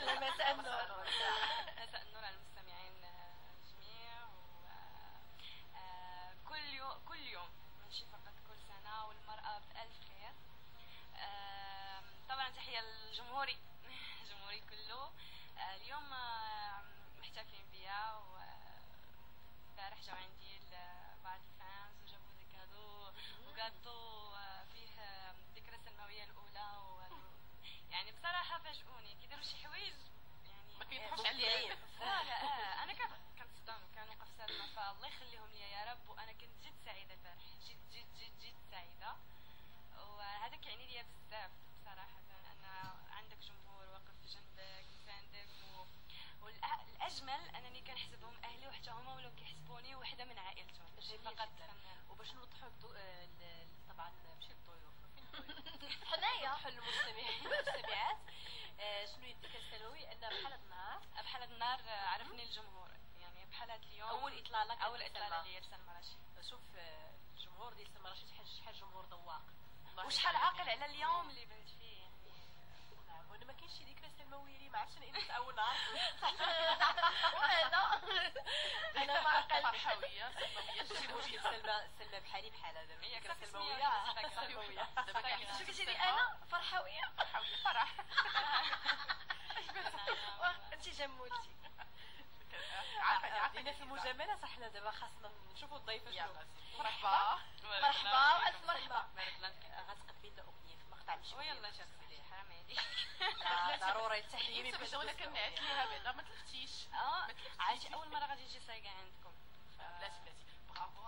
مساء النور. مساء النور على المستمعين جميع. كل يوم ماشي فقط كل سنة والمرأة بألف خير. طبعا تحية لجمهوري جمهوري كله. اليوم محتفلين بيا وبارح جاو عندي بعض الفانز وجابوا لي كادو وكادو فيه ذكرى السنوية الأولى يعني بصراحة فاجئوني كيديروا شي حوايج يعني ما كيفهمش عليا. انا كنتصدم كنوقف سالمة فالله يخليهم لي يا رب. وانا كنت جد سعيدة البارح جد سعيدة وهذا كيعني ليا بزاف بصراحة ان عندك جمهور واقف في جنبك مساندك والاجمل انني كنحسبهم اهلي وحتى هما ولاو كيحسبوني وحده من عائلتهم ماشي فقط فنان. وباش نوضحوا طبعا ماشي الضيوف فين الضيوف حنايا نوضحوا للمستمعين والمستمعات شنو الذكرى السنوي ان بحال هاد النهار عرفني الجمهور يعني بحال هاد اليوم اول اطلاله ليا لسلمى رشيد. شوف الجمهور ديال سلمى رشيد شحال جمهور ذواق وشحال عاقل على اليوم اللي بنت فيه يعني. نعم وانا ما كاينش شي ذكرى سنويه لي ما عرفتش انا في اول نهار انا ما عقلت فرحويه سنويه سلمى بحالي بحال هذا هي ذكرى سنويه شو كتجي لي انا فرحويه فرح انت جمولتي عافينا في المجامله صح. حنا دابا خاصنا نشوفوا الضيفه شنو. مرحبا والف مرحبا. غتقدمي لنا اغنيه في المقطع ماشي ويلا شوف حرام عليك. ضروري التحية باش انا كنعت ليها بعدا ما تلفتيش. عرفتي اول مره غادي نجي سايقه عندكم. بلاتي برافو.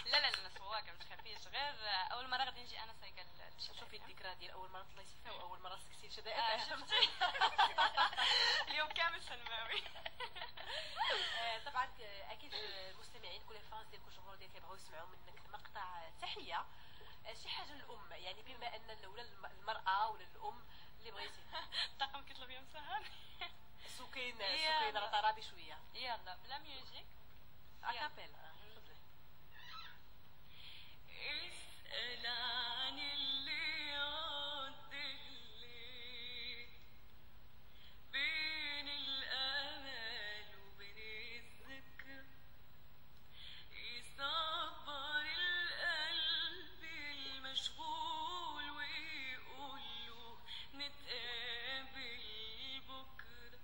لا صواك ما تخافيش غير اول مره غادي نجي انا سايقه. شوفي الذكرى ديال اول مره طلعتي فيها واول مره سكتي شدائد. شفتي اليوم كامل سلماوي. طبعا اكيد المستمعين كل الفانز ديالك والجمهور ديالك كيبغيو يسمعوا منك مقطع تحيه شي حاجه للام يعني بما ان ولا المراه ولا الام اللي بغيتي. الطاقم كيطلب يا مسهل. سكين راه طرابي شويه. يلا بلا ميوزيك اكابيلا. اسأل عن اللي يعدلي بين الآمال وبين الذكر يصبر القلب المشغول ويقول له نتقابل بكرة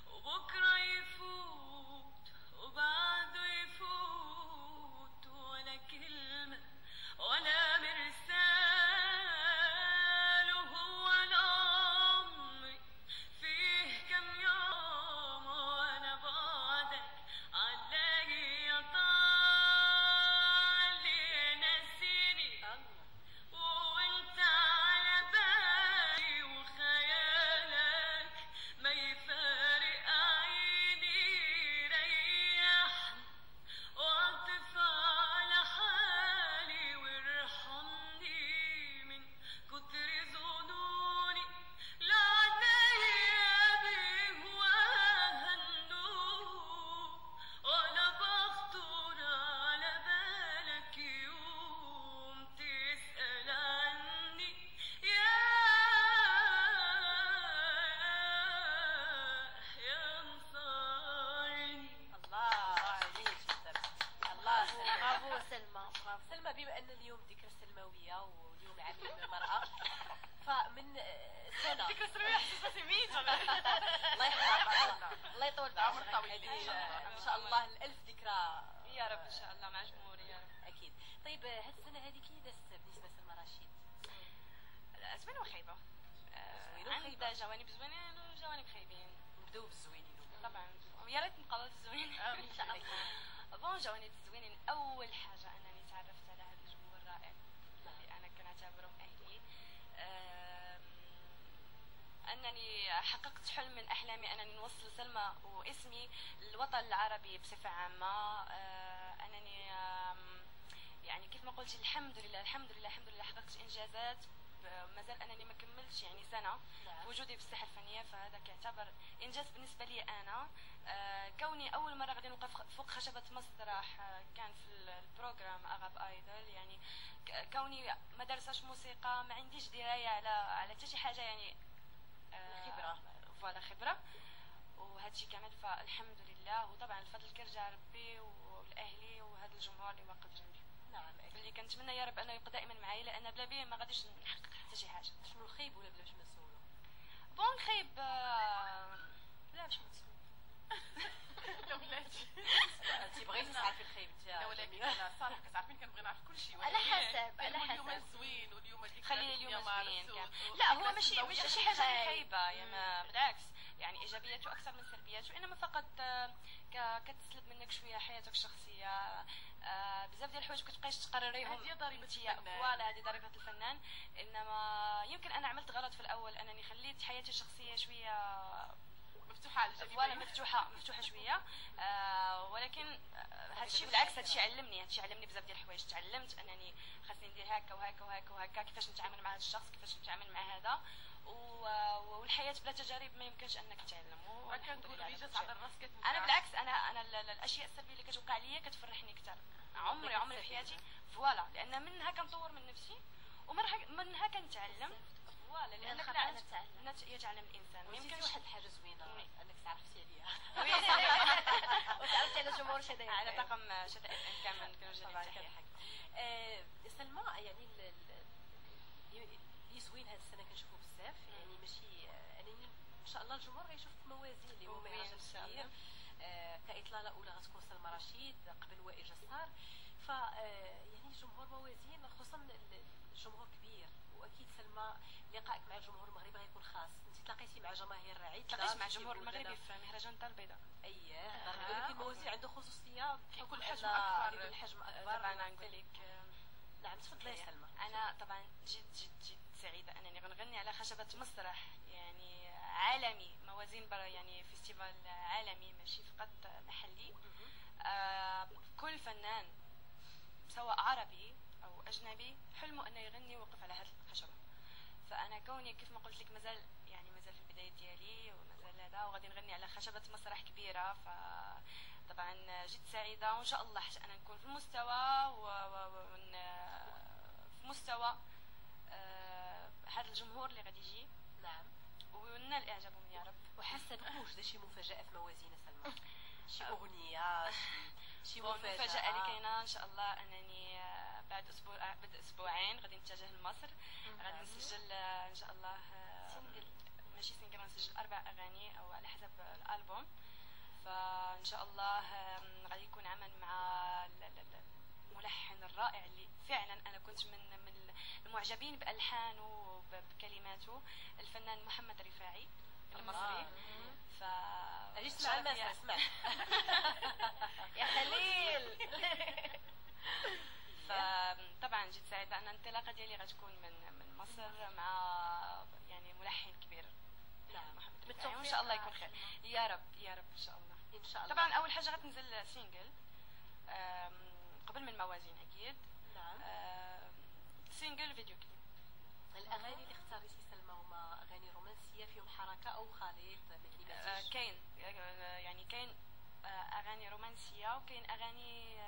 وبكرة يفوت وبعده يفوت ولا كلمة ولا مرسال وهو العمر فيه كم يوم وانا بعدك علي يا طالي نسيني وانت على بالي وخيالك ما يفارق عيني ريحني وعطف على حالي وارحمني من كتر ظنوني لعنايا بيه وهنوه ولا بخطر على بالك يوم تسأل عني يا مصارني. الله عليك الله برافو سلمى. سلمى بما ان اليوم ذكرى السلمويه واليوم العالمي للمراه فمن سنه ذكرى سنوية حسيت ميت الله يحفظك الله يطول عمر بعمرك. طويل ان شاء الله الالف ذكرى يا رب ان شاء الله مع جمهوري يا رب. اكيد. طيب هاد السنه هذه كي دازت بالنسبه لسلمى رشيد؟ زوينة وخايبة. زوينة وخايبة. عندها جوانب زوينين وجوانب خايبين. نبداو بالزوينين طبعا ويا ريت نبقاو في الزوينين ان شاء الله. بون جوانب الزوينين اول حاجة انني تعرفت على هذا الجمهور الرائع اللي انا كنعتبرهم اهلي. انني حققت حلم من احلامي انني نوصل سلمى واسمي للوطن العربي بصفة عامة. انني يعني كيف ما قلت الحمد لله حققت انجازات مازال انني ما كملتش يعني سنه في وجودي في الساحه الفنيه فهذا كيعتبر انجاز بالنسبه لي انا. كوني اول مره غادي نوقف فوق خشبه مسرح كان في البروغرام اغاب ايدول يعني كوني ما درساش موسيقى ما عنديش درايه على حتى شي حاجه يعني هادشي كامل فالحمد لله. وطبعا الفضل كيرجع ربي والاهلي وهذا الجمهور اللي واقف جنبي. نعم اللي كنتمنى يا رب انه يبقى دائما معايا، لان بلا بيه ما غاديش نحقق حتى شي حاجه. شنو الخيب ولا بلاش ما نسولو؟ بون خايب لا باش نتسول. لا ولاتي انت بغيتي تعرفي الخيب انت؟ لا ولكن انا صراحه كتعرفين كنبغي نعرف كل شيء. على حسب اليوم الزوين واليوم اللي خلينا اليوم زوين لا هو ماشي شي حاجه خايبه يا ما بالعكس، يعني ايجابياته اكثر من سلبياته، انما فقط كتسلب منك شويه حياتك الشخصيه. بزاف ديال الحوايج كتبقايش تقرريهم. هذه ضريبه الفنان. فوالا هذه ضريبه الفنان. انما يمكن انا عملت غلط في الاول انني خليت حياتي الشخصيه شويه مفتوحه على الجانبين. فوالا مفتوحه شويه. ولكن هادشي بالعكس، هادشي علمني بزاف ديال الحوايج. تعلمت انني خاصني ندير هكا وهكا وهكا وهكا، كيفاش نتعامل مع هذا الشخص، كيفاش نتعامل مع هذا. والحياه بلا تجارب ما يمكنش انك تعلم. كنقولوا لي جات على الراس انا بالعكس، انا الاشياء السلبيه اللي كتوقع ليا كتفرحني اكثر. عمري في حياتي فوالا، لان منها كنطور من نفسي ومنها كنتعلم. فوالا لانك يتعلم الانسان. ما يمكنش واحد الحاجه زوينه انك تعرفتي عليها وتعرفتي على الجمهور شدايد على طاقم شدائد كامل كنوجه لك. سلمى يعني اللي زوين هذه السنه كنشوفوا بزاف، يعني ماشي يعني ان شاء الله الجمهور غيشوف موازين اللي هو مهرجان كبير. كاطلاله اولى غتكون سلمى رشيد قبل وائل جسار. ف يعني الجمهور موازين، خصوصا الجمهور كبير. واكيد سلمى لقائك مع الجمهور المغربي غيكون خاص. انت تلاقيتي مع جماهير عديده، تلاقيت مع الجمهور المغربي في مهرجان الدار البيضاء. ولكن الموازين عنده خصوصيه كيكون حجم اكبر. الحجم اكبر. طبعا نقول لك نعم تفضلي يا سلمى. انا طبعا جد سعيده انني غنغني على خشبه مسرح يعني عالمي، موازين برا، يعني فيستيفال عالمي ماشي فقط محلي. كل فنان سواء عربي او اجنبي حلمه انه يغني ويوقف على هذه الخشبه. فانا كوني كيف ما قلت لك مازال في البدايه ديالي ومازال هذا، وغادي نغني على خشبه مسرح كبيره. فطبعا جد سعيده، وان شاء الله حتى انا نكون في المستوى في مستوى هذا الجمهور اللي غادي يجي. نعم ونال اعجابهم يا رب. وحاسه بكم وجد شي مفاجاه في موازين سلمى؟ شي اغنيه شي مفاجاه؟ المفاجاه اللي كاينه ان شاء الله انني بعد اسبوعين غادي نتجه لمصر. غادي نسجل ان شاء الله سينجل، ماشي سينجل، نسجل 4 اغاني او على حسب الالبوم. فان شاء الله غادي يكون عمل مع الملحن الرائع اللي فعلا انا كنت من المعجبين بالحانه وبكلماته، الفنان محمد رفاعي المصري. ف اسمع المسرح اسمع يا خليل. فطبعا جد سعيده ان الانطلاقه ديالي غتكون من مصر مع يعني ملحن كبير. نعم محمد رفاعي، وان شاء الله يكون خير. يا رب ان شاء الله. ان شاء الله. طبعا اول حاجه غتنزل سينجل قبل من موازين اكيد. نعم. سينجل فيديو كليب. الاغاني اللي اختاريتي سلمى هما اغاني رومانسيه فيهم حركه او خليط من كاين يعني كاين اغاني رومانسيه وكاين اغاني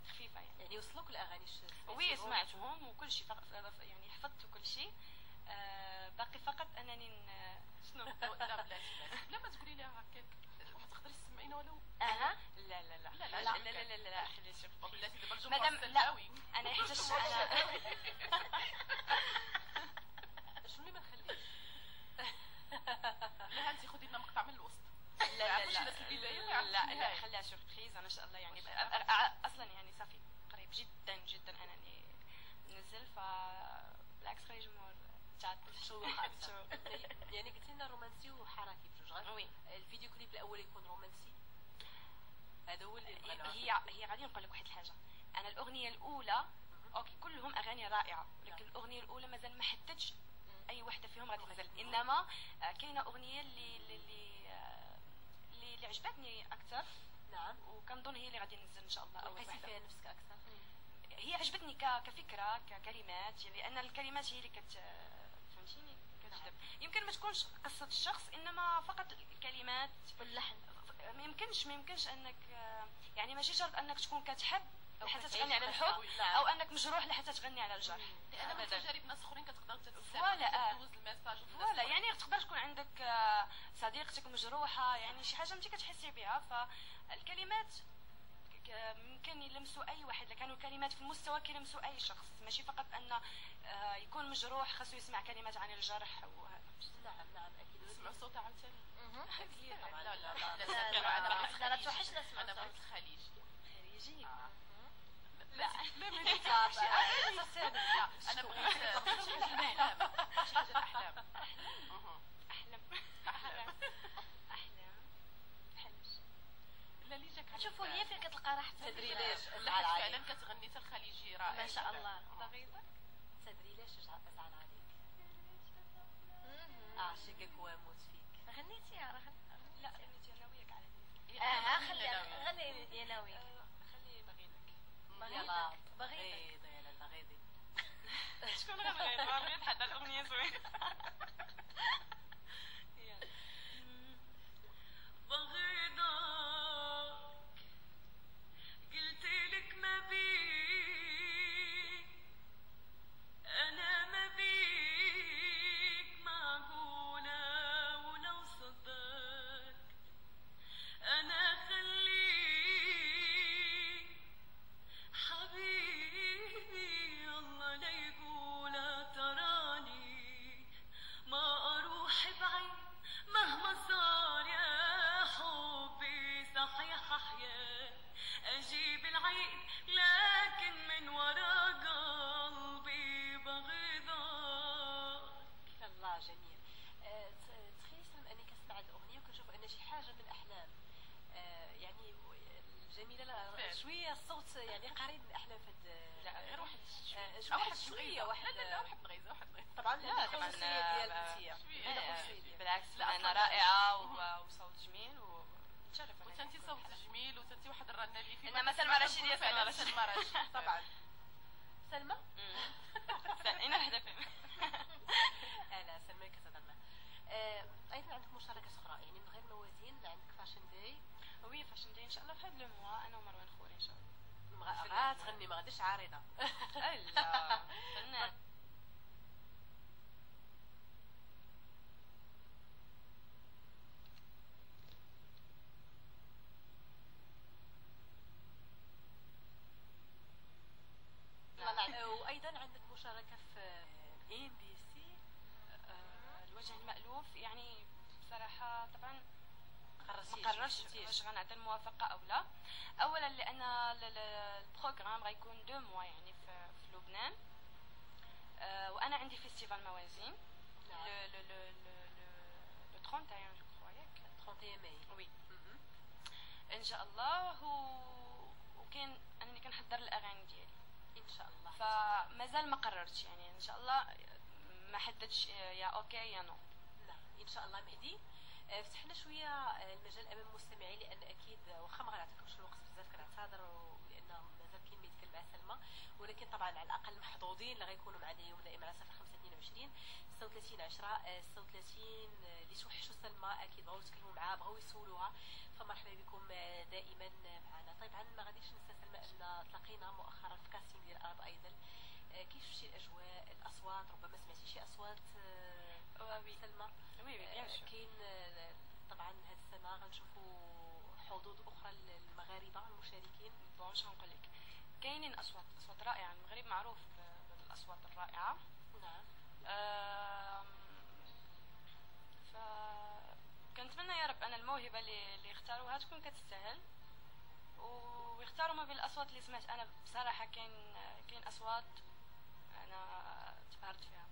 خفيفه يعني وصلوك الاغاني وي سمعتهم وكل شيء، يعني حفظت كل شيء. باقي فقط انني شنو لا ما تقولي لي هكاك ما تقدريش تسمعينا ولو لا لا لا لا لا لا لا لا لا خلي شوف بلاتي دابا الجمهور مادام لا انا يحتاج انا شنو اللي ما نخليش؟ لا انت خدي لنا مقطع من الوسط. لا لا خليها شوف خيز انا ان شاء الله يعني اصلا يعني صافي قريب جدا انني ننزل. بالعكس خلي الجمهور شو يعني قلتي لنا رومانسي وحركي بجوج. وي الفيديو كليب الاول يكون رومانسي، هذا هو اللي هي غادي نقول لك واحد الحاجه. انا الاغنيه الاولى اوكي كلهم اغاني رائعه، ولكن الاغنيه الاولى مازال ما حددتش اي وحده فيهم غادي تنزل. انما كاينه اغنيه اللي عجبتني اكثر. نعم. وكنظن هي اللي غادي ننزل ان شاء الله. اول وحده فيها نفسك اكثر. هي عجبتني كفكره ككلمات، يعني لان الكلمات هي اللي فهمتيني كتجذب. يمكن ما تكونش قصه الشخص انما فقط الكلمات واللحن. ما يمكنش انك يعني ماشي شرط انك تكون كتحب لحتى تغني على الحب او انك مجروح لحتى تغني على الجرح. لان من تجارب ناس اخرين كتقدر فوالا تدوز الميساج. فوالا يعني تقدر تكون عندك صديقتك مجروحه، يعني شي حاجه انت كتحسي بها. فالكلمات ممكن يلمسوا اي واحد، اذا كانوا كلمات في المستوى كيلمسوا اي شخص، ماشي فقط ان يكون مجروح خاصو يسمع كلمات عن الجرح وهذا. نعم اكيد. نسمع صوت عاوتاني. طبعا لا لا لا لا لا توحشنا اسمع انا صوت. بغيت الخليجي. خارجي. لا لا ما صعب. لا انا بغيت شي حاجه الاحلام. شي حاجه الاحلام. احلم. احلام. احلام. حلش. لا اللي جاك على شوفوا هي البال. فين كتلقى راحتها. تدري ليش؟ لا حيت فعلا كتغني حتى الخليجي رائع. ما شاء الله. بغيتك. تدري ليش ازعل عليك؟ مهم. اعشقك واموت فيك. غنيتي يا راه. لا غنيتي انا وياك على خلي غني يا ناوي. خلي بغيتك. يلا بغيتك. غيض يا لالا غيضي. شكون غنغير؟ بغيت حتى الاغنيه زوينه. بغيضك قلتلك ما بيك، انا ما بيك معقولة، ولو صدقت انا خليك حبيبي، الله لا يقول تراني ما اروح بعيد مهما صار يا حبي، صحيح احيانا اجيب العيد لكن من ورا قلبي بغيضك. الله جميل. تخيل سلمى اني كنسمع هذه الاغنيه وكنشوف ان شي حاجه من الاحلام. يعني الجميله فعلا. شويه الصوت يعني قريب من الاحلام في لا غير واحد شويه واحد لا واحد بغيزه واحد بغيزه. طبعا لا طبعا الخصوصيه ديال انتيا. بالعكس لا، انا أصلاً رائعه وصوت جميل وتشرف. وتنتي صوت جميل وتنتي واحد الرنه اللي في إنما سلمى رشيد يا سلمى رشيد. سلمى رشيد طبعا سلمى. اين الهدف؟ لا سلمى كتظن. ايضا عندك مشاركات اخرى يعني من غير موازين، عندك فاشن داي. وي فاشن داي ان شاء الله في هذا لو موا، انا ومروان خوري ان شاء الله. غتغني ما غاديش عارضه. لا فنان. وايضا عندك مشاركه في ام بي سي. الوجه المألوف يعني بصراحة طبعا ما قررتيش قررش واش غنعطي الموافقة أو لا. أولا لأن البروغرام غيكون 2 موا يعني في لبنان، وأنا عندي فيستيفال موازين لو 31 جو كخوا ياك 31 ماي. وي إن شاء الله. وكاين أنني كنحضر الأغاني ديالي ان شاء الله. فمازال ما قررتش يعني ان شاء الله ما حددش يا اوكي يا نو. نعم ان شاء الله مهدي. فتحنا شويه المجال امام المستمعين لان اكيد واخا ما غنعطيكمش الوقت بزاف كنعتذر لان مازال كاين ما يتكلم مع سلمى، ولكن طبعا على الاقل محظوظين اللي غيكونوا معنا اليوم دائما على 0522 36 10 36 اللي توحشوا سلمى اكيد بغاو يتكلموا معاها بغاو يسولوها، فمرحبا بكم دائما معنا. طبعا ما غاديش ننسى سلمى ان تلاقينا مؤخرا في كاستينغ ديال ارب ايدل. كيف شفتي الاجواء الاصوات؟ ربما سمعتي شي اصوات سلمى. وي بيان سور. كاين طبعا هذه السنه غنشوفوا حظوظ اخرى للمغاربه المشاركين. بون شنو نقول لك، كاينين اصوات رائعه، المغرب معروف بالاصوات الرائعه. نعم. ف كنتمنى يا رب انا الموهبه اللي يختاروها تكون كتستاهل، ويختاروا ما بين الاصوات اللي سمعت. انا بصراحه كاين اصوات انا تبهرت فيها.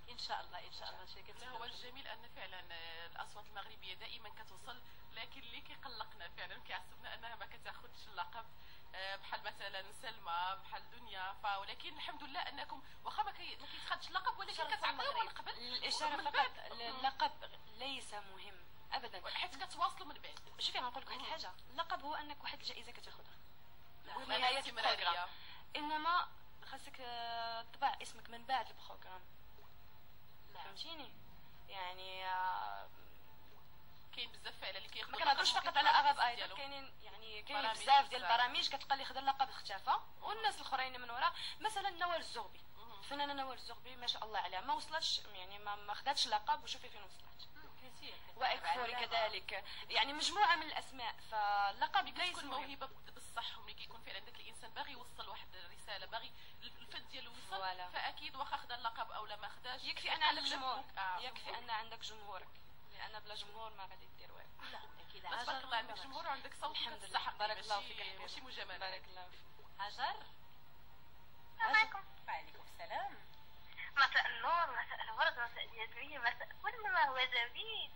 ان شاء الله ان شاء الله شي لا هو الجميل ان فعلا الاصوات المغربيه دائما كتوصل، لكن اللي كيقلقنا فعلا كيعصبنا انها ما كتاخذش اللقب، بحال مثلا سلمى بحال دنيا. ولكن الحمد لله انكم واخا ما كيتخدش اللقب ولكن كتعطيوهم القبل. الاشاره فقط اللقب ليس مهم ابدا حيت كتواصلوا من بعد. شوفي غنقول لك واحد الحاجه، اللقب هو انك واحد الجائزه كتاخذها نهايه البروغرام، انما خاصك تطبع اسمك من بعد البروغرام. فهمتيني يعني كاين بزاف فعلا اللي كياخذوا. ما كنهضرش فقط على ارب ايدل، كاينين بزاف ديال البرامج كتلقى اللي خدا اللقب اختفى والناس الاخرين من وراه. مثلا نوال الزغبي، الفنانه نوال الزغبي ما شاء الله عليها ما وصلتش يعني ما خداتش لقب، وشوفي فين وصلت. واكفوري كذلك، يعني مجموعه من الاسماء. فاللقب ملي ليس كيكون موهبه بالصح، وملي كيكون فعلا داك الانسان باغي يوصل واحد الرساله، باغي الفن ديالو يوصل، فاكيد واخا خدا اللقب او لا ما خداش، يكفي ان عندك جمهور. يكفي ان عندك جمهورك، لان بلا جمهور ما غادي دير والو. لا اكيد. تبارك الله عندك جمهور وعندك صوت. الحمد لله. بارك الله فيك. ماشي مجامله. بارك الله فيك. هاجر. السلام عليكم. وعليكم السلام. مساء النور، مساء الورد، مساء الياسمين، مساء كل ما هو جميل.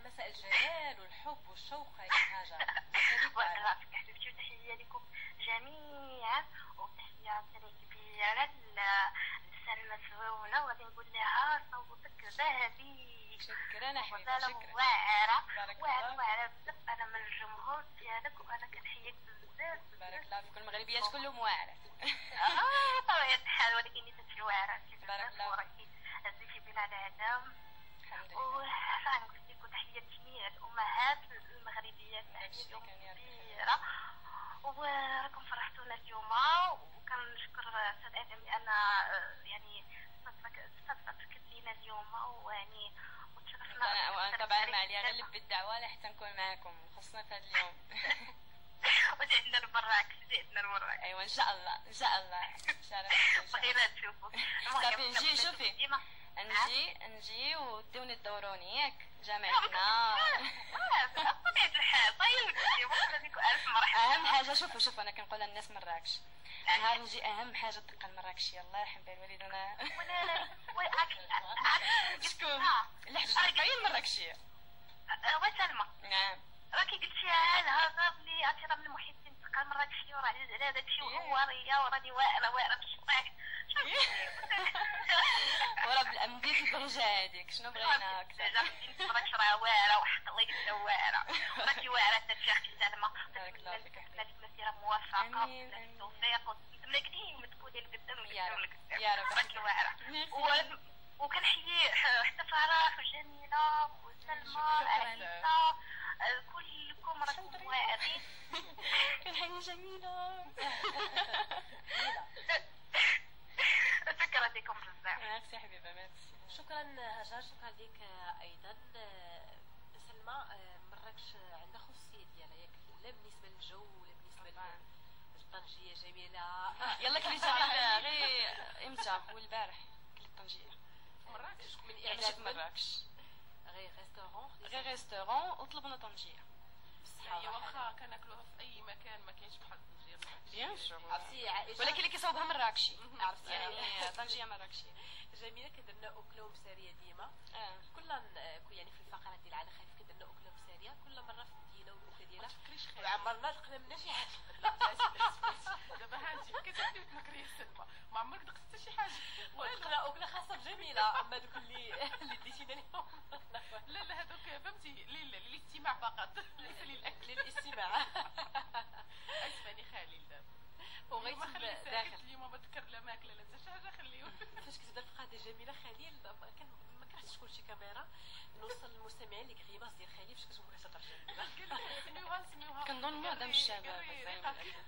مساء الجمال والحب والشوق يا هاجر. بارك الله فيك حبيبتي، وتحية لكم جميعا، وتحية كبيرة لسلمى سواونة، وغادي نقول لها صوتك ذهبي. شكرا حبيبتي. شكرا. واعرة واعرة بزاف. أنا من الجمهور ديالك وأنا كنحييك بزاف. بارك الله فيكم. المغربيات كلهم واعرة. طبيعة الحال، ولكن نسيت الواعرة بارك الله. وراكي هزيتي بلا العدم. الحمد لله. وفرانك فيك، وتحية جميع الأمهات المغربيات، تحية كبيرة. وراكم فرحتونا اليوم، وكنشكر أستاذ آدم لأن يعني صدقت لينا اليوم، ويعني وتشرفنا. وأنا طبعا مع لي غير لبي الدعوة لحتى نكون معكم، خصنا في هذا اليوم. وجعلنا المراكش، ايوا ان شاء الله ان شاء الله. شرف. بغينا نشوفوا. صافي نجي. شوفي نجي وديوني الدوروني ياك جامعتنا. بطبيعة الحال. طيب بيكو ألف مرحبا. اهم حاجه شوفوا انا كنقول للناس مراكش نهار نجي اهم حاجه الدقه المراكشيه. الله يرحم بها والدنا. شكون؟ لا حاجه هي المراكشيه. وسلمى. نعم. راكي قلتيها لها لي اعتراف من المحيطين الدقه المراكشيه، وراه على داكشي وهواريه، وراني واعره بالشطاك. ورا بالامدي في الدرجه هذيك شنو بغينا اكثر؟ مراكش راه واعره، وحق الله قلتها واعره. راكي واعره حتى اختي سلمى. بارك الله فيك. لك مسيره موفقه بالتوفيق، ونتمنى كثير تكوني لقدام يا رب. راكي واعره. وكنحيي حتى فرح وجميله وسلمى عيسى، كلكم راكم واعرين. كنحيي جميله. شكرا لكم بزاف. ميرسي حبيبه. ميرسي. شكرا هاجر. شكرا لك ايضا. سلمى، مراكش عندها خصوصيه ديالها ياك، لا بالنسبه للجو ولا بالنسبه للطنجيه جميله. يلا كليت غير امتى؟ هو البارح كليت طنجيه. مراكش من اعجاب مراكش. غير ريستورون وطلبنا طنجيه. هي واخا كناكلوها في اي مكان ما كاينش بحال طنجيه. بيان سور. عرفتي عائشه، ولكن اللي كيصاوبها مراكشي. عرفتي يعني طنجيه مراكشيه. جميله. كنديرنا اكله مساريه ديما. كل يعني في الفقرات ديال على خفيف كنديرنا اكله مساريه كل مره في المدينه والاكله ديالها. ما تفكريش خير. وعمرنا لقنا منها شي حاجه. دابا هانتي كتعرفي تنكري سلمى، ما عمرك دقت حتى شي حاجه. ولقنا اكله خاصه بجميله. اما دوك اللي ديتينا اليوم لا هذوك فهمتي للاستماع فقط، ليس للاكل. للاستماع. اسمعني خليل دابا وغيت ما خلي داخل ساكت اليوم، ما ذكر لا ماكله لا حتى شي حاجه خليه. فاش كتبدا الفقره جميله خليل ما كرهتش كل شي كاميرا نوصل للمستمعين لك غيباص ديال خليل فاش كتقول كتهضر جميله. كنظن معظم الشباب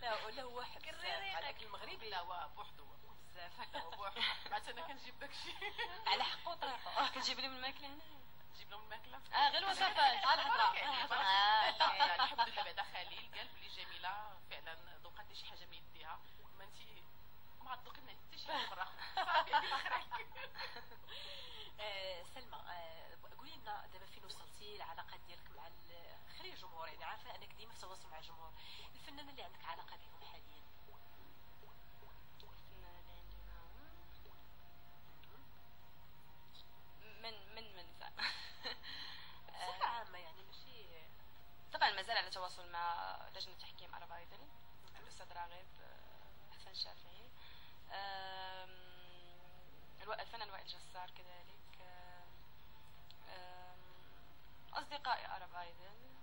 لا هو واحد على الاكل المغربي. لا هو بوحدو بزاف بوحدو. عاد انا كنجيب داكشي على حقه وطريقه. كتجيب لهم الماكله هنا. نجيب لهم الماكله. غير الوصفات. الحمد لله بعدا خليل قال بلي جميله فعلا ذوقات شي حاجه من يديها، ما انت ما غتذوقي من حتى شي حاجه برا. صافي. سلمى، قولي لنا دابا فين وصلتي العلاقات ديالك مع خلي الجمهور، يعني عارفه انك ديما في تواصل مع الجمهور. الفنانه اللي عندك علاقه بهم حاليا؟ الفنانه اللي عندي معاهم من بصفه عامه يعني ماشي. طبعا مازال على تواصل مع لجنه تحكيم عرب ايدل، الاستاذ راغب، حسن الشافعي، الفنان وائل جسار كذلك، اصدقائي عرب ايدل.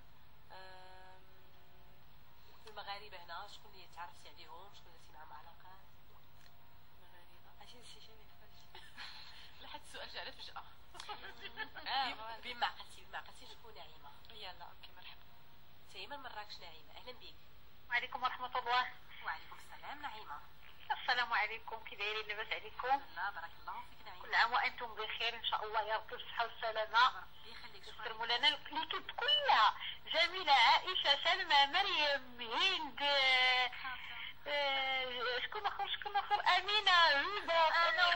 المغاربه هنا شكون اللي تعرفتي عليهم، شكون درتي معاهم علاقات؟ مغاربه عرفتي نسيتيني كيفاش. لا حد السؤال جا على فجاه. بما عقلتي شكون نعيمه؟ يلا اوكي مرحبا. تيما مراكش نعيمه، اهلا بك. وعليكم ورحمه الله. وعليكم السلام نعيمه. السلام عليكم، كي دايرين؟ لاباس عليكم؟ لا بارك الله فيك نعيمه. كل عام وانتم بخير ان شاء الله، يا رب الصحه والسلامه. ربي يخليك. تسلموا لنا. اللي جميلة، عائشة، سلمى، مريم، هند، شكون اخر، امينة، هبة، انا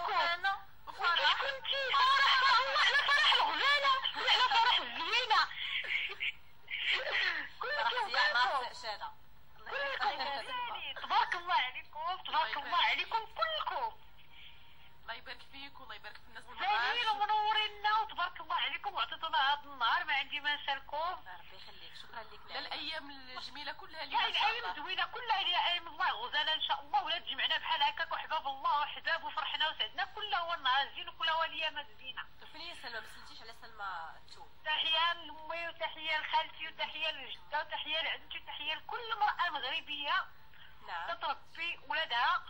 وفرح كنتي فرح، وعلى فرح الغزالة وعلى فرح الزوينة. فرح زيان مع شادة. تبارك الله عليكم، تبارك الله عليكم كلكم. الله يبارك فيك والله يبارك في الناس زاهرين ومنورينا، وتبارك الله عليكم وعطيتونا هذا النهار ما عندي ما نسالكم. ربي يخليك، شكرا لك. لا الايام الجميله كلها اللي هاي الايام الزوينه كلها هي ايام الله غزاله ان شاء الله، ولا تجمعنا بحال هكاك وحباب الله وحباب وفرحنا وسعدنا، كلها هو النهار الزين وكلها هو الايام الزينه. فين هي سلمى؟ ما سلتيش على سلمى التوم. تحيه لامي وتحيه لخالتي وتحيه للجده وتحيه لعمتي وتحيه لكل امراه مغربيه نعم. تتربي ولدها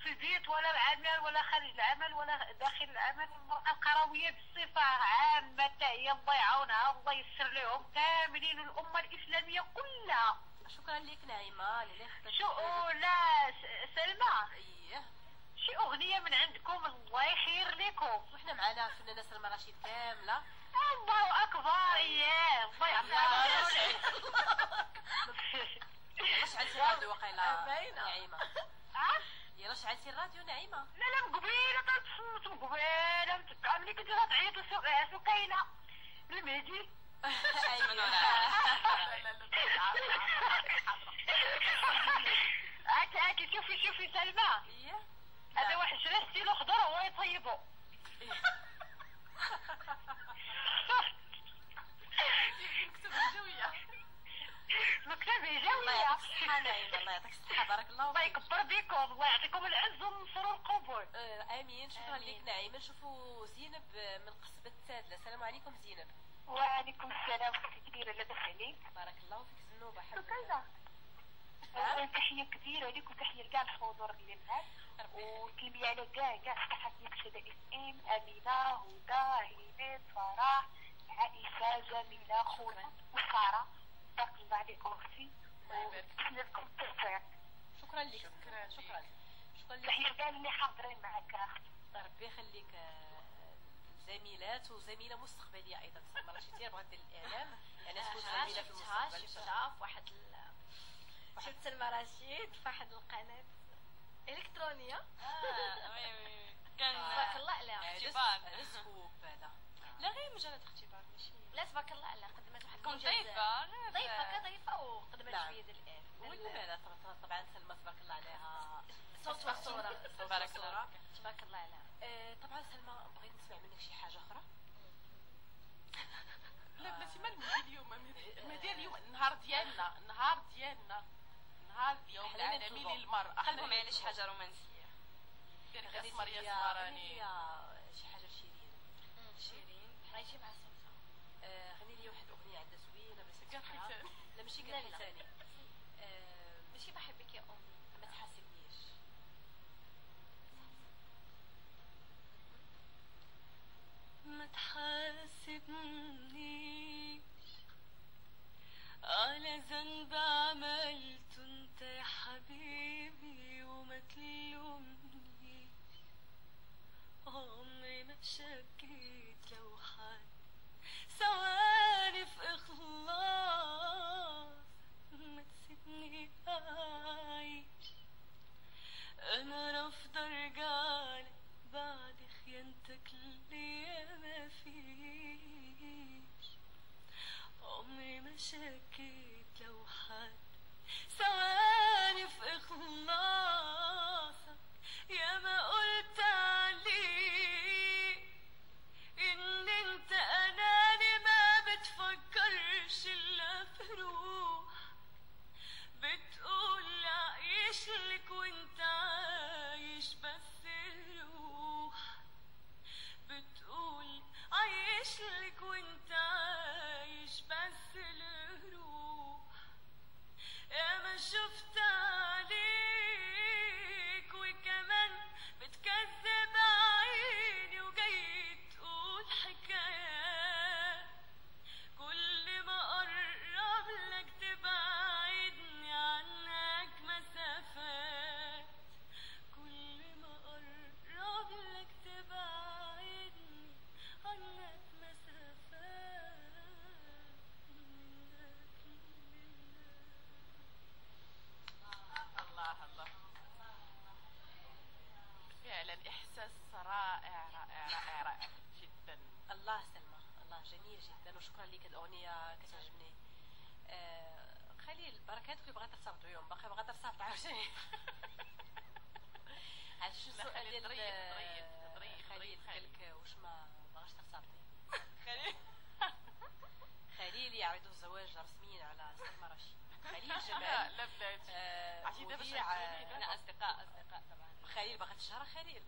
في البيت، ولا العمل ولا خارج العمل ولا داخل العمل. المرأة القروية بصفة عامة هي الله يعاونها والله يسر لهم كاملين، الأمة الإسلامية كلها. شكرا لك نعيمة. شو لا سلمى، ايه شي أغنية من عندكم الله يخير لكم. وحنا معنا الفنانة سلمى رشيد كاملة. الله أكبر. اياه الله يعطيها يلا شعلتي الراديو وقيلا نعيمة. يلا شعلتي الراديو نعيمة. لا مقبيله تتصوت مقبيله متبعه ملي كنتي غتعيطوا سكينه المهدي. ايمن ولا هاكي شوفي سلمى، ايه هذا واحد شرا ستيلو خضر هو يطيبو. مكتوب الجويه مكتبه الله جويه. يعطيك الصحة نعيمة. الله يعطيك الصحة. بارك الله الله فيك. يكبر بكم، الله يعطيكم العز والنصر والقبول. امين. شكرا لك نعيمة. نشوفوا زينب من قصبة السادلة. السلام عليكم زينب. وعليكم السلام ورحمه كبيره لاباس عليك؟ بارك الله فيك زنوبة. سكينه تحيه كبيره لك وتحيه لكاع الحضور اللي معاك، وتلمي على كاع صحة مكتبة اف ام، امينه، هدى، هيبات، فرح، عائشه، جميله، خونا وساره. بارك الله عليكم اختي وتحيه لكم التوفيق. شكرا لك. شكرا لك. تحيه لكاع اللي حاضرين معك اختي. ربي يخليك. زميلات وزميله مستقبليه ايضا سلمى رشيد بغات دير الاعلام، يعني تكون زميله في المستقبل. شفتها في واحد شفت سلمى رشيد في واحد القناة إلكترونية. كان تبارك الله عليها. اختبار. هذا سكوب هذا. لا غير مجرد اختبار ماشي. لا تبارك الله عليها، قدمت واحد كنت المنجز. ضيفة كضيفة وقدمت نعم. شوية ديال الإعلام. طبعا سلمى تبارك الله عليها صوت وصورة. تبارك الله. تبارك الله عليها. طبعا سلمى بغيت نسمع منك شي حاجه اخرى. لا بلاتي ما المهدي اليوم، المهدي اليوم النهار ديالنا، النهار اليوم العالمي للمرأة. قلبوا معايا شي حاجة رومانسية. ديري كاس ماريا سمراني. شي حاجه لشيرين. شيرين عايشة مع سمسم. غني لي واحد اغنيه عندها زوينه بس قال حسان. لا ماشي لا، قال لا. حساني. ماشي بحبك يا أمي. ما تحاسبنيش. ما تحاسبنيش على ذنب عملته انت يا حبيبي، وما تلومنيش. عمري ما شكيت لو حد ثواني في إخلاص، ما تسيبني أعيش. أنا رافضة أرجعلك بعد خيانتك ليا ما فيش. عمري ما شكيت لو حد ثواني في إخلاصك، يا ما قلت عليك إن أنت أناني ما جميل جدا وشكرا لك. الاغنيه كتعجبني. خليل بركاتك اللي بغات ترتبط بهم باقي بغات ترتبط عاوتاني. عرفتي شو السؤال ديال خليل قال لك واش ما باغاش ترتبطي؟ خليل يعرض الزواج رسميا على سلمى رشيد. خليل جمال لا بلاتي عرفتي دابا احنا اصدقاء طبعا. خليل باغا تشهر خليل.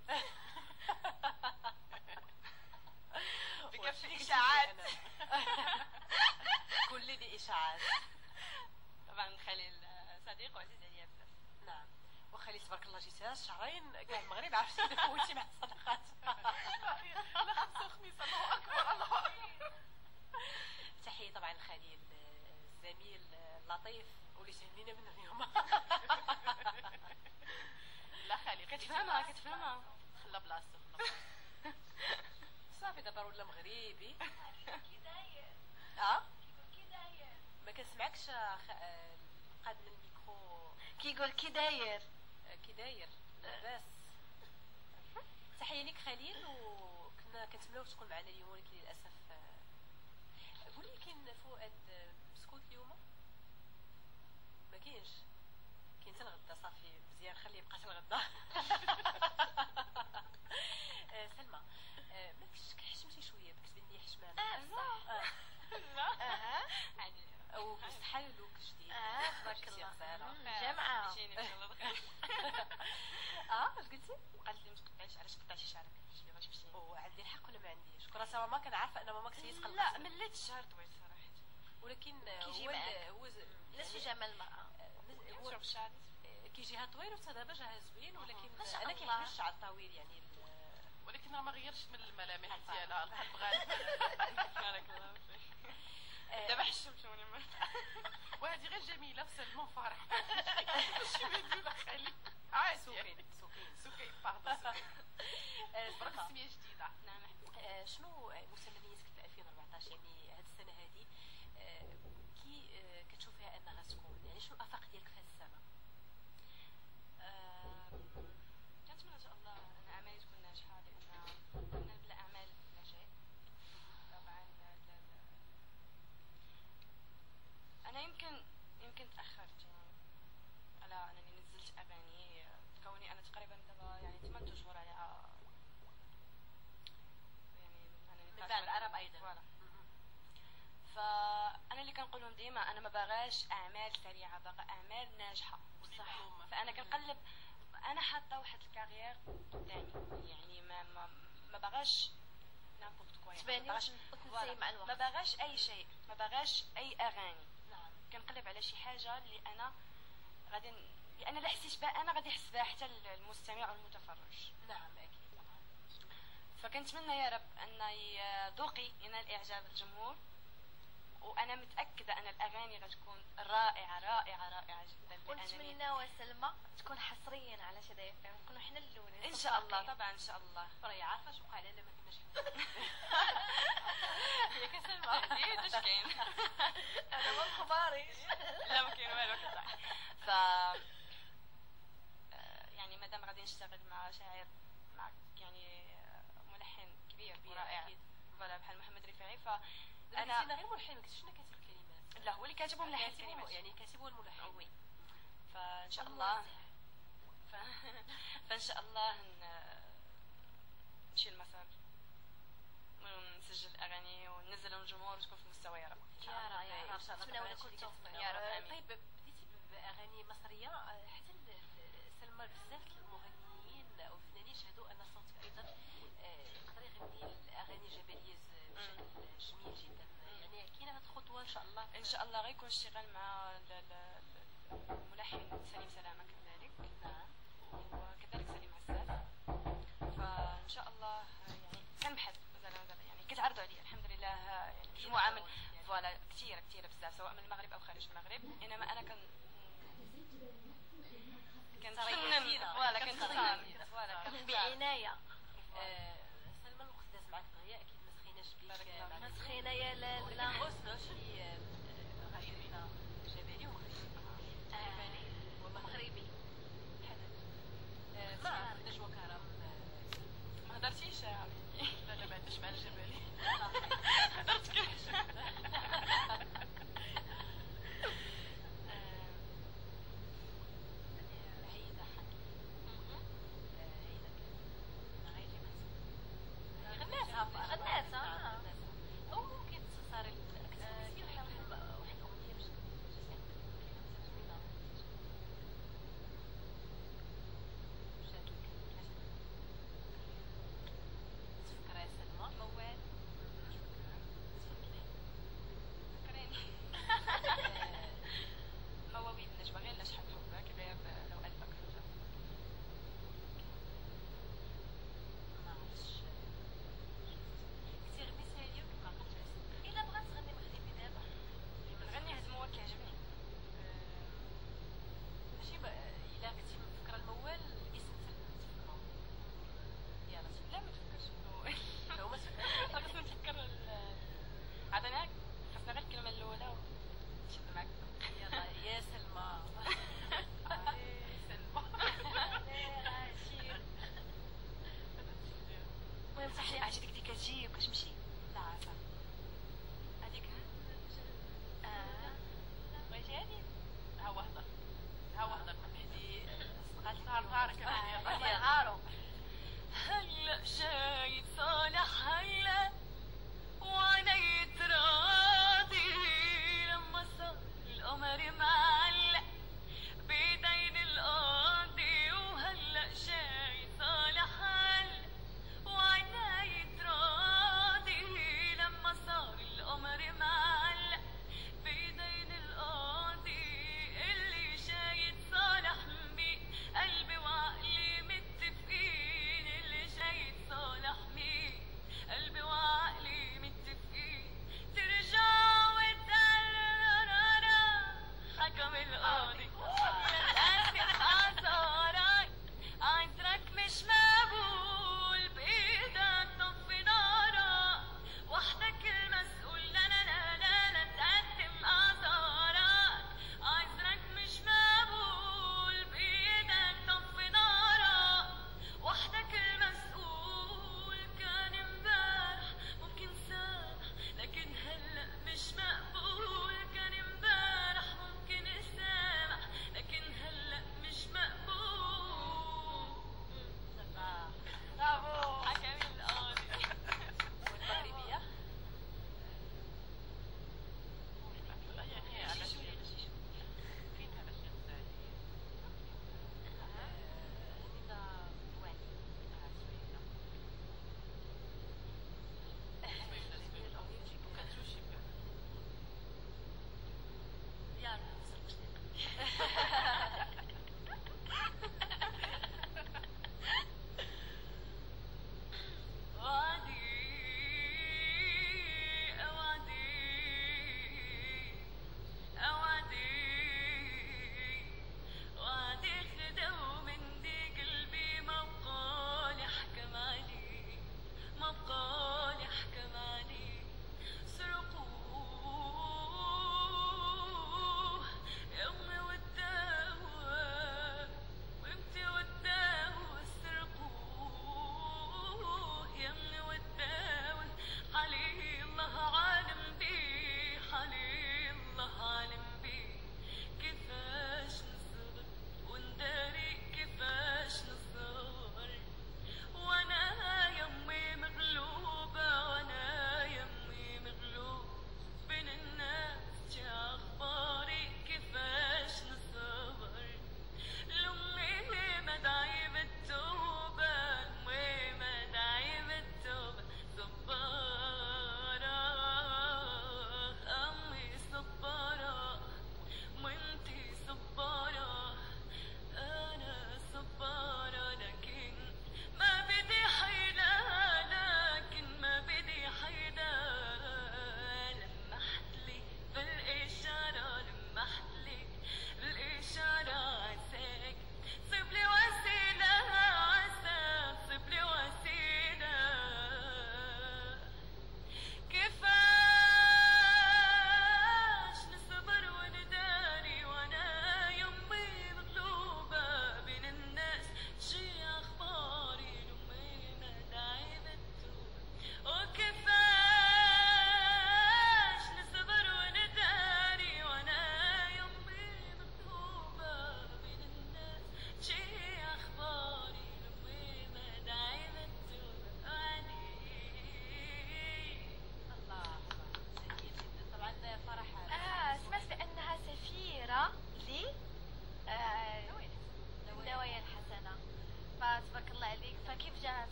بكفي الاشاعات. كل دي اشاعات. طبعا خليل صديق وعزيز عليا بزاف. نعم وخليل تبارك الله جيتي شهرين كاع المغرب عرفتي فوتي مع الصداقات. لا خمسة وخميس الله اكبر الله اكبر. تحية طبعا خليل الزميل اللطيف واللي سهلينا منه اليوم. لا خلي كتفهمها خلا بلاصتو صافي دابا ولا مغربي. كي داير كي داير ما كنسمعكش قاد من الميكرو. كيقول كي داير كي داير لاباس. تحية ليك خليل وكنا كنتمناوك تكون معنا اليوم ولكن للاسف. قولي كاين فؤاد بسكوت اليوم؟ ما كاينش. كاين حتى الغدا صافي مزيان خليه يبقى حتى الغدا. سلمى ماكش كحشمتي شويه كتبان لي حشمانه. صح. لا عادي او بصحه لوك جديد. تبارك الله. جامعه جمعة. ان شاء الله بخير. اش قلتي؟ قالت لي ما تقطعيش علاش قطعتي شعرك شي غير شفتي. وعندي الحق ولا ما عنديش؟ كراسه ماما كنعرف ان ماما كتسيس قلقت. لا مليت الشهر طويل صراحه ولكن كيجي معاك. نصف جمال المرأة. شوف الشعر كيجيها طويل وحتى دابا جاها زوين ولكن ما شاء انا الله. كيعجبني الشعر الطويل يعني ولكن راه ما غيرش من الملامح ديالها القلب غالب. بارك الله فيك. دابا حشمتوني وهذه غير جميله في سلمى وفرح. ماشي مدينه خلي عادي سكين باردون سكين. برك سميه جديده. نعم شنو مسمياتك في 2014 يعني هذه السنه هذه كي كتشوفيها انها تكون يعني شنو الافاق ديالك في هذه السنه؟ كنتمنى ان شاء الله ان اعمالي تكون ناجحه لان بلا اعمال لا شيء. طبعا انا يمكن تاخرت يعني على انني نزلت اغاني كوني انا تقريبا دابا يعني 8 اشهر على يعني من بعد العرب ايضا. فوالا. فانا اللي كنقول لهم ديما انا ما باغاش اعمال سريعه باغا اعمال ناجحه. صح. فانا كنقلب انا حاطه واحد الكارير قدامي يعني ما باغاش نابورت كوا تباني وتنسي مع الوقت. ما باغاش اي شيء ما باغاش اي اغاني. نعم كنقلب على شي حاجه اللي انا غادي لان لا حسيت بها انا غادي يحس بها حتى المستمع والمتفرج. نعم اكيد. فكنتمنى يا رب ان ذوقي ينال اعجاب الجمهور وانا متاكده ان الاغاني غتكون رائعه جدا. ونتمنى وسلمى تكون حصريا على شذا FM نكونوا حنا الاولين ان شاء الله. طبعا ان شاء الله. راهي عارفه شو وقع لنا ما كناش حنا. ياك سلمى زيد واش كاين؟ انا ما خباري. لا ما كاين والو كذا. ف يعني مادام غادي نشتغل مع شاعر مع يعني ملحن كبير ورائع فوالا بحال محمد رفاعي انا غير ملحن ما كنتش انا كاتب الكلمات. لا هو اللي كاتب وملحن الكلمات يعني كاتب هو الملحن. وي فان شاء الله فان شاء الله نمشي المسار ونسجل اغاني وننزل للجمهور وتكون في مستوى يا رب. يا رب ان شاء الله. نتمنى لكم التوفيق يا رب امين. طيب بديتي باغاني مصريه حتى سلمى بزاف المغنيين او الفنانين شهدوا ان صوتك ايضا يقدر يغني الاغاني جبليه بشكل جميل جدا. يعني كاينه هذه الخطوه ان شاء الله. ان شاء الله غيكون اشتغال مع الملحن سليم سلامه كذلك. نعم وكذلك سليم عساف. فان شاء الله يعني كنبحث مازال يعني كتعرضوا عليا الحمد لله يعني مجموعه من فوالا كثيره بزاف سواء من المغرب او خارج المغرب. انما انا كنتفنن فوالا كنتفنن فوالا بعناية. سلمى الوقت داز معك دغيا اكيد ما سخيناش بيك. ما سخينا يا لا. غوصنا شي غادي بينا جبالي ومغربي. مغربي. ما نجوى كرم ما هضرتيش لا ما عنديش مع الجبالي. هضرت كلش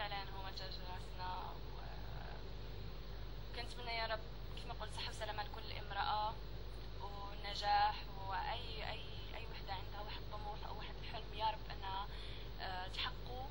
فعلا هما تاج راسنا. كنتمنى يا رب كيف ما قلت صحة وسلامة لكل امرأة ونجاح، واي وحدة عندها واحد الطموح او واحد الحلم يا رب انها تحققه.